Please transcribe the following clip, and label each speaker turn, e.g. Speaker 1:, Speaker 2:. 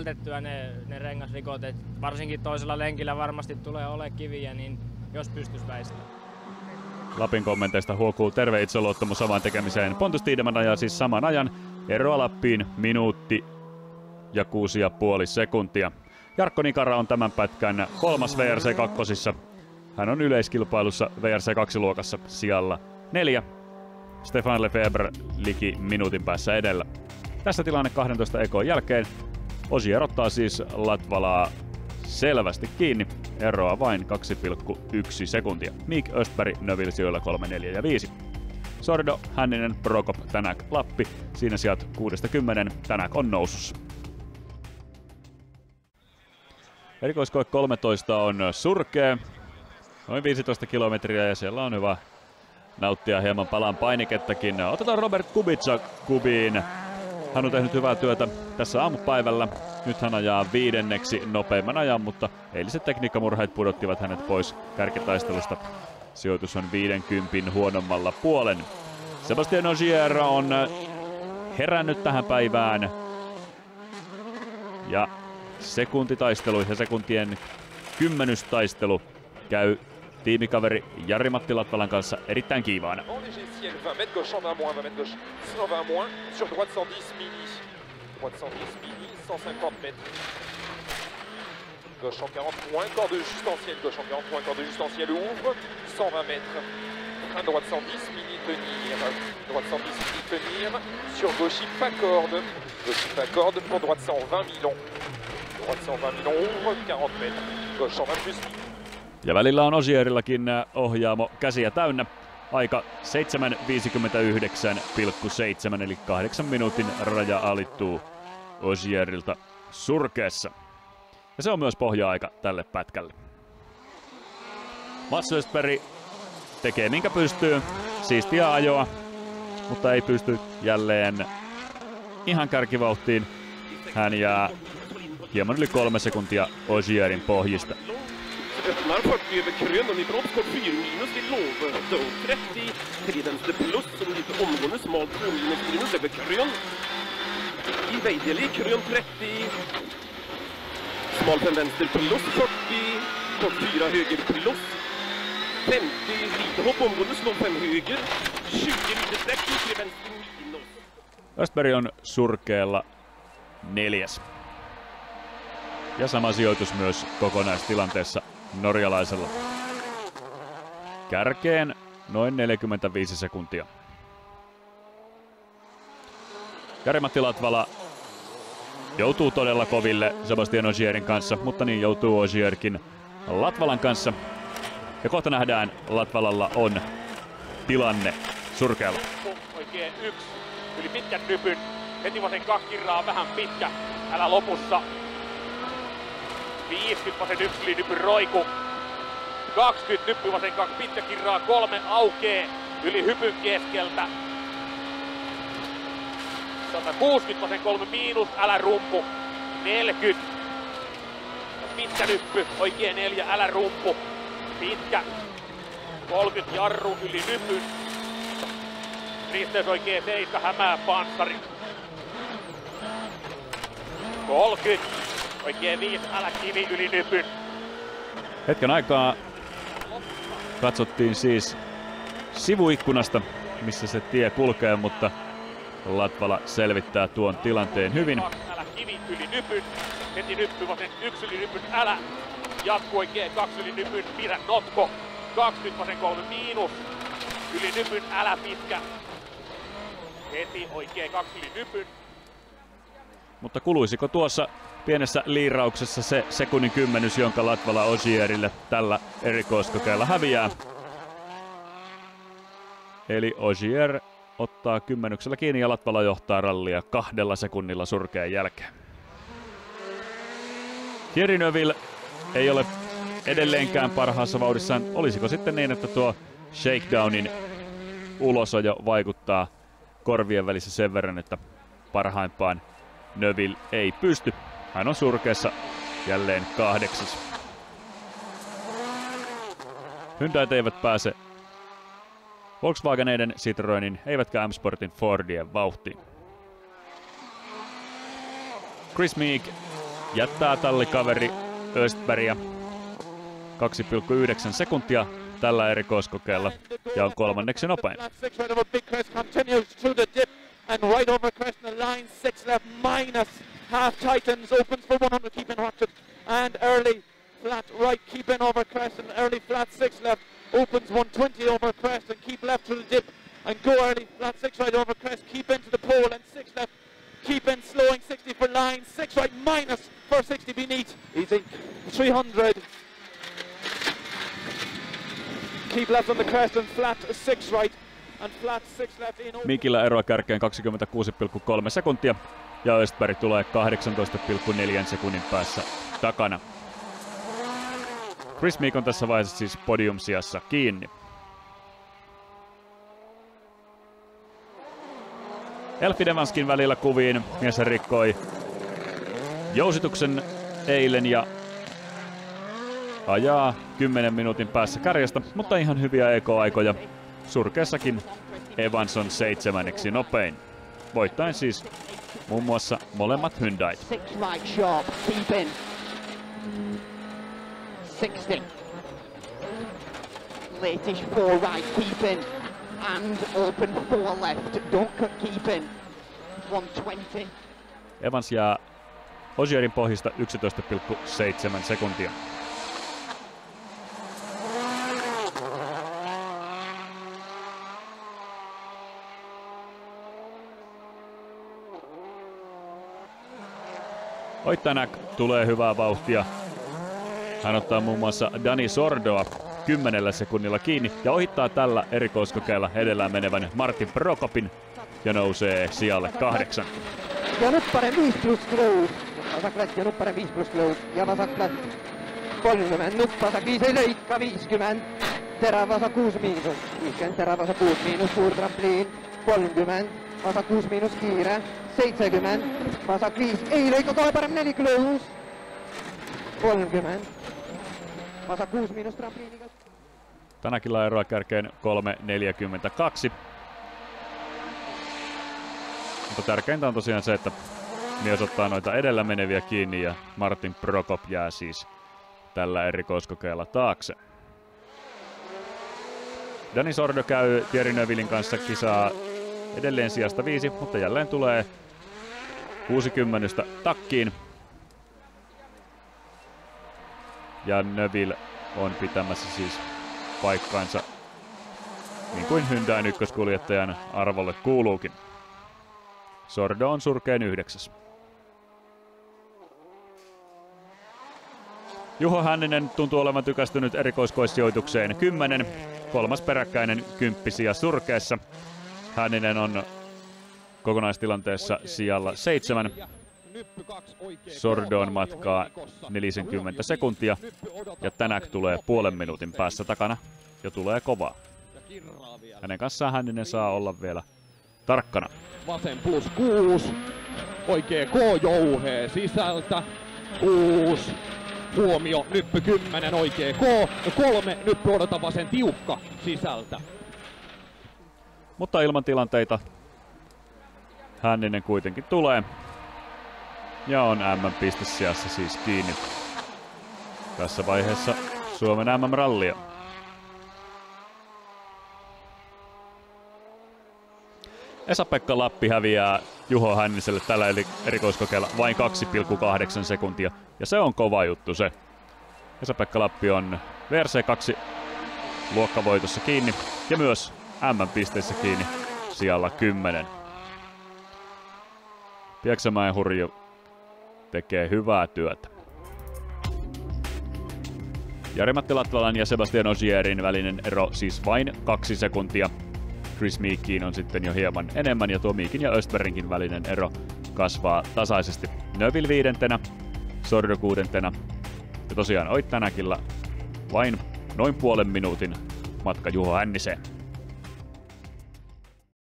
Speaker 1: vältettyä ne rengasrikot, et varsinkin toisella lenkillä varmasti tulee ole kiviä, niin jos pystyisi väistämään.
Speaker 2: Lapin kommenteista huokuu terve itseluottamus samaan tekemiseen. Pontus Tideman ajaa siis saman ajan. Eroa Lappiin minuutti ja 6,5 sekuntia. Jarkko Nikara on tämän pätkän 3. VRC2. Hän on yleiskilpailussa VRC2-luokassa sijalla 4. Stefan Lefebvre liki minuutin päässä edellä. Tässä tilanne 12 ekon jälkeen. Ogier ottaa siis Latvalaa selvästi kiinni. Eroa vain 2,1 sekuntia. Miik Östberg Növil sijoilla 3, 4 ja 5. Sordo, Hänninen, Prokop, Tänak, Lappi. Siinä sijat 6-10. Tänak on nousussa. Erikoiskoe 13 on surkea. Noin 15 kilometriä ja siellä on hyvä nauttia hieman palan painikettakin. Otetaan Robert Kubica kubiin. Hän on tehnyt hyvää työtä tässä aamupäivällä. Nyt hän ajaa 5. nopeimman ajan, mutta eiliset tekniikkamurheet pudottivat hänet pois kärkitaistelusta. Sijoitus on 50 huonommalla puolen. Sébastien Ogier on herännyt tähän päivään. Ja sekuntitaistelu ja sekuntien kymmenystaistelu käy tiimikaveri Jari-Matti Latvalan kanssa erittäin kiivaana.
Speaker 3: 20 mètres, gauche 120, 20 mètres gauche, 120 moins, sur droite 110 mini, droite 110 mini, 150 mètres, gauche 140 moins, corde justentielle, gauche 140 moins, corde justentielle ouvre, 120 mètres, frein droite 110 mini, tenir, droite 110 mini, tenir, sur gauche pas corde, pour droite 120 milon, droite 120 milon ouvre, 40 mètres, gauche 120 plus mini.
Speaker 2: Ja välillä on Ogierillakin ohjaamo käsiä täynnä. Aika 7.59,7 eli 8 minuutin raja alittuu Ogierilta surkeassa. Ja se on myös pohja-aika tälle pätkälle. Mats Östberg tekee minkä pystyy. Siistiä ajoa, mutta ei pysty jälleen ihan kärkivauhtiin. Hän jää hieman yli 3 sekuntia Ogierin pohjista.
Speaker 4: Öppnar 40 över krön och i brottskort 4 minus vid låg. Zone 30, 3 vänster plus som lite omgående smalt 2 minus över krön. I Veideli, krön 30. Smal 5 vänster plus 40. Kort 4 höger plus. 50, lite hopp omgående slå 5 höger. 20 lite sträck, 3 vänster minus.
Speaker 2: Östberg on surkealla 4. Ja sama sijoitus myös kokonaistilanteessa norjalaisella. Kärkeen noin 45 sekuntia. Jari-Matti Latvala joutuu todella koville Sébastien Ogierin kanssa, mutta niin joutuu Ogierkin Latvalan kanssa. Ja kohta nähdään, Latvalalla on tilanne surkealla.
Speaker 5: Oikein 1 yli pitkän nypyn. Heti vasen 2 kirraa vähän pitkä. Älä lopussa. 50 1 yli nypyn roiku. 20 nyppy vasen 2 pitkä kirraa 3 aukee yli hypyn keskeltä. 160 vasen 3 miinus, älä rumpu. 40. Pitkä nyppy, oikein 4, älä rumpu. Pitkä. 30 jarru yli nypyn. Risteys oikein 7, hämää panssari. 30. Oikein 5, älä kivi yli nypyn.
Speaker 2: Hetken aikaa katsottiin siis sivuikkunasta, missä se tie kulkee, mutta Latvala selvittää tuon tilanteen hyvin.
Speaker 5: Älä kivi yli nypyn. Heti nyppy vasen 1 yli nypyn, älä. Jatku oikein 2 yli nypyn, pidä notko. 20 vasen 3 miinus. Yli nypyn, älä pitkä. Heti oikein 2 yli nypyn.
Speaker 2: Mutta kuluisiko tuossa pienessä liirauksessa se sekunnin kymmenys, jonka Latvala Ogierille tällä erikoiskokeella häviää? Eli Ogier ottaa kymmenyksellä kiinni ja Latvala johtaa rallia 2 sekunnilla surkean jälkeen. Thierry Neuville ei ole edelleenkään parhaassa vauhdissaan. Olisiko sitten niin, että tuo shakedownin ulosajo vaikuttaa korvien välissä sen verran, että parhaimpaan Neuville ei pysty. Hän on surkeassa jälleen 8. Hyundait eivät pääse Volkswageneiden, Citroenin eivätkä M-Sportin Fordien vauhtiin. Chris Meek jättää tallikaveri Östbergia 2,9 sekuntia tällä erikoiskokeella ja on kolmanneksi nopein.
Speaker 6: And right over crest the line, 6 left minus half tightens, opens for 100, keep in watch it, and early flat right, keep in over crest, and early flat 6 left, opens 120 over crest, and keep left to the dip, and go early flat 6 right over crest, keep into the pole, and 6 left, keep in slowing 60 for line, 6 right minus for 60 beneath, easy, 300, keep left on the crest, and flat 6 right,
Speaker 2: Mikillä eroa kärkeen 26,3 sekuntia ja Östberg tulee 18,4 sekunnin päässä takana. Chris Meek on tässä vaiheessa siis podiumsijassa kiinni. Elfyn Evanskin välillä kuviin. Mies rikkoi jousituksen eilen ja ajaa 10 minuutin päässä kärjestä, mutta ihan hyviä EK-aikoja. Surkeassakin Evans on 7. nopein. Voittaen siis muun muassa molemmat Hyundait.
Speaker 7: 60. Latish 4 right, keep in. And open 4 left, don't cut, keep in. 120.
Speaker 2: Evans jää Ogierin pohjista 11,7 sekuntia. Oittanak tulee hyvää vauhtia. Hän ottaa muun muassa Dani Sordoa 10 sekunnilla kiinni ja ohittaa tällä erikoiskokeella edellään menevän Martin Prokopin ja nousee sijalle 8.
Speaker 7: Ja nyt parempi 5 plus glow. Vasaklätt ja nyt parempi 5 plus glow. Ja vasaklätt 30. Nyt vasak 5 ei leikka 50. Terävasa 6 miinus. 50 terävasa 6 miinus. Suur trampliin 30. Vasak 6 miinus kiire. 70. Vasak 5 ei leikka kohe paremmin 4 glows. 30. Vasak 6 miinus trampliini.
Speaker 2: Tänäkillä eroa kärkeen 3.42. Mutta tärkeintä on tosiaan se, että mies ottaa noita edellä meneviä kiinni ja Martin Prokop jää siis tällä erikoiskokeella taakse. Dani Sordo käy Thierry Neuvillin kanssa kisaa edelleen sijasta 5, mutta jälleen tulee 60 takkiin. Ja Neuville on pitämässä siis paikkaansa niin kuin Hyundain ykköskuljettajan arvolle kuuluukin. Sordo on surkeen 9. Juho Hänninen tuntuu olevan tykästynyt erikoiskoissijoitukseen 10. 3. peräkkäinen 10 sija surkeessa. Hänninen on kokonaistilanteessa sijalla 7. Sordoon matkaa 40 sekuntia ja Tänak tulee puolen minuutin päässä takana ja tulee kovaa. Hänen kanssaan Hänninen saa olla vielä tarkkana.
Speaker 8: Vasen plus 6. Oikee K jouhee sisältä. 6. Huomio, nyppy 10, oikee K. 3, nyppy odota vasen tiukka sisältä.
Speaker 2: Mutta ilman tilanteita Hänninen kuitenkin tulee. Ja on MM-pistesijassa siis kiinni. Tässä vaiheessa Suomen MM-rallia. Esa-Pekka Lappi häviää Juho Hänniselle tällä erikoiskokeella vain 2,8 sekuntia. Ja se on kova juttu se. Esa-Pekka Lappi on WRC2 luokkavoitossa kiinni ja myös MM-pisteissä kiinni sijalla 10. Pieksämäen Hurju tekee hyvää työtä. Jari-Matti Latvalan ja Sebastian Ogierin välinen ero siis vain 2 sekuntia. Chris Meekiin on sitten jo hieman enemmän ja tuo Meekin ja Östbergin välinen ero kasvaa tasaisesti. Neuville 5. Sordo 6. ja tosiaan Oittanäkillä vain noin puolen minuutin matka Juho Hänniseen.